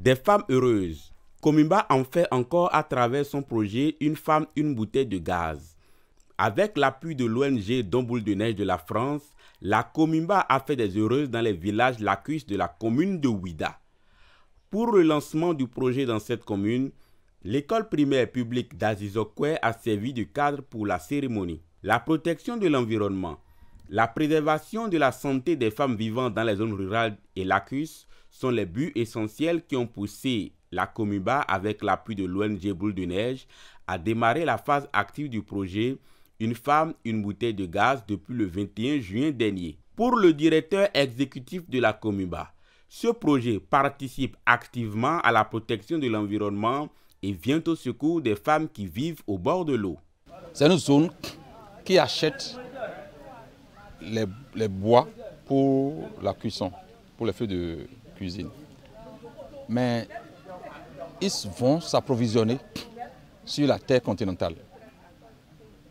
Des femmes heureuses. Comimba en fait encore à travers son projet Une femme, une bouteille de gaz. Avec l'appui de l'ONG Don Boule de Neige de la France, la Comimba a fait des heureuses dans les villages lacustres de la commune de Ouida. Pour le lancement du projet dans cette commune, l'école primaire publique d'Azizokwe a servi de cadre pour la cérémonie. La protection de l'environnement, la préservation de la santé des femmes vivant dans les zones rurales et lacustres sont les buts essentiels qui ont poussé la Comimba, avec l'appui de l'ONG Boule de Neige, à démarrer la phase active du projet Une femme, une bouteille de gaz depuis le 21 juin dernier. Pour le directeur exécutif de la Comimba, ce projet participe activement à la protection de l'environnement et vient au secours des femmes qui vivent au bord de l'eau. C'est une zone qui achète les bois pour la cuisson, pour les feux de cuisine. Mais ils vont s'approvisionner sur la terre continentale.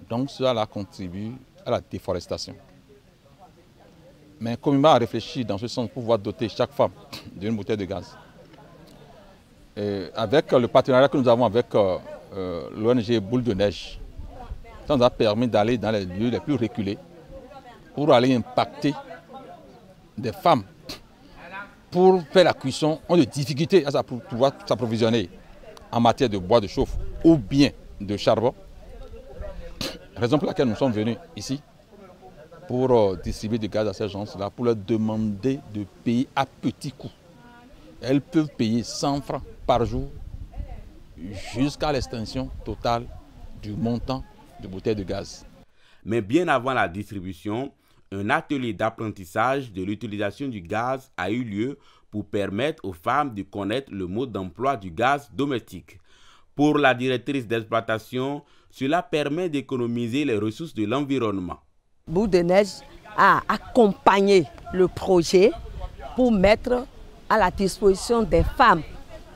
Donc cela contribue à la déforestation. Mais Comimba a réfléchi dans ce sens pour pouvoir doter chaque femme d'une bouteille de gaz. Et avec le partenariat que nous avons avec l'ONG Boule de Neige, ça nous a permis d'aller dans les lieux les plus reculés pour aller impacter des femmes pour faire la cuisson ont des difficultés à pouvoir s'approvisionner en matière de bois de chauffe ou bien de charbon. Raison pour laquelle nous sommes venus ici pour distribuer du gaz à ces gens-là, pour leur demander de payer à petit coût. Elles peuvent payer 100 francs par jour jusqu'à l'extinction totale du montant de bouteilles de gaz. Mais bien avant la distribution, un atelier d'apprentissage de l'utilisation du gaz a eu lieu pour permettre aux femmes de connaître le mode d'emploi du gaz domestique. Pour la directrice d'exploitation, cela permet d'économiser les ressources de l'environnement. Boule de Neige a accompagné le projet pour mettre à la disposition des femmes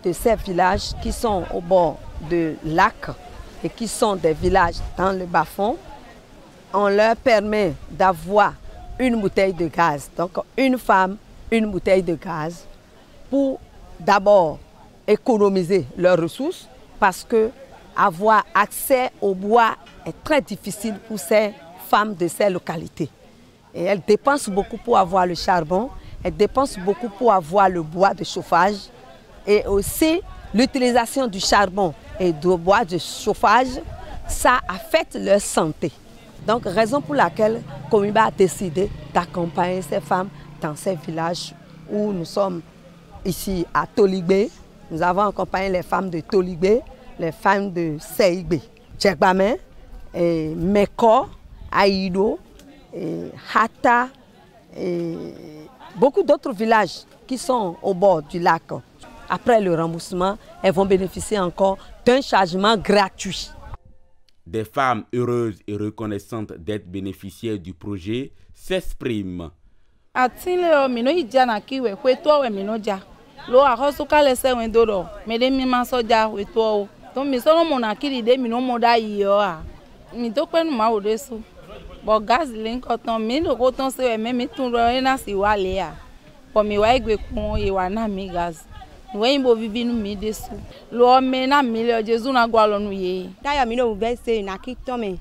de ces villages qui sont au bord de lac et qui sont des villages dans le bas-fond. On leur permet d'avoir une bouteille de gaz. Donc une femme, une bouteille de gaz pour d'abord économiser leurs ressources parce que avoir accès au bois est très difficile pour ces femmes de ces localités. Et elles dépensent beaucoup pour avoir le charbon, elles dépensent beaucoup pour avoir le bois de chauffage et aussi l'utilisation du charbon et du bois de chauffage, ça affecte leur santé. Donc, raison pour laquelle Comimba a décidé d'accompagner ces femmes dans ces villages où nous sommes ici à Toligbe. Nous avons accompagné les femmes de Toligbe, les femmes de Seigbe, Tchekbamé, Meko, Aïdo, Hata et beaucoup d'autres villages qui sont au bord du lac. Après le remboursement, elles vont bénéficier encore d'un chargement gratuit. Des femmes heureuses et reconnaissantes d'être bénéficiaires du projet s'expriment. Oui, bo vivi nu mi desu. Lo me na mi le Jesu na gwa lo nu ye. Da ya mi no ve se na ki to me.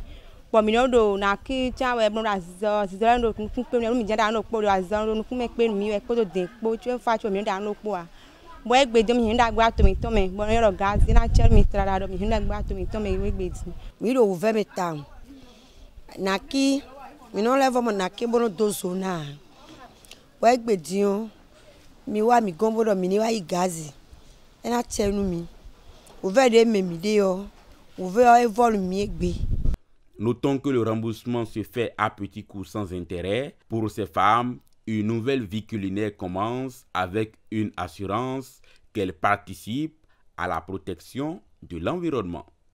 Po mi no do na ki cha we bro azzo no kun pe mi je da no po azzo no kun me pe mi we po do den po tu fa tu mi da no po a. Bo egbe de mi hinda gba to mi to me. Bo no gas na cher mi tra do mi hinda gba to mi to me we gbe ti. Mi do ve me ta. Na ki mi no level mo na ki bo no do zona. Bo egbe di o mi wa mi gombo do mi ni wa igazi ena chenu mi o ve de me mi de yo o ve evolu mi egbe. Notons que le remboursement se fait à petits coûts sans intérêt. Pour ces femmes, une nouvelle vie culinaire commence avec une assurance qu'elles participent à la protection de l'environnement.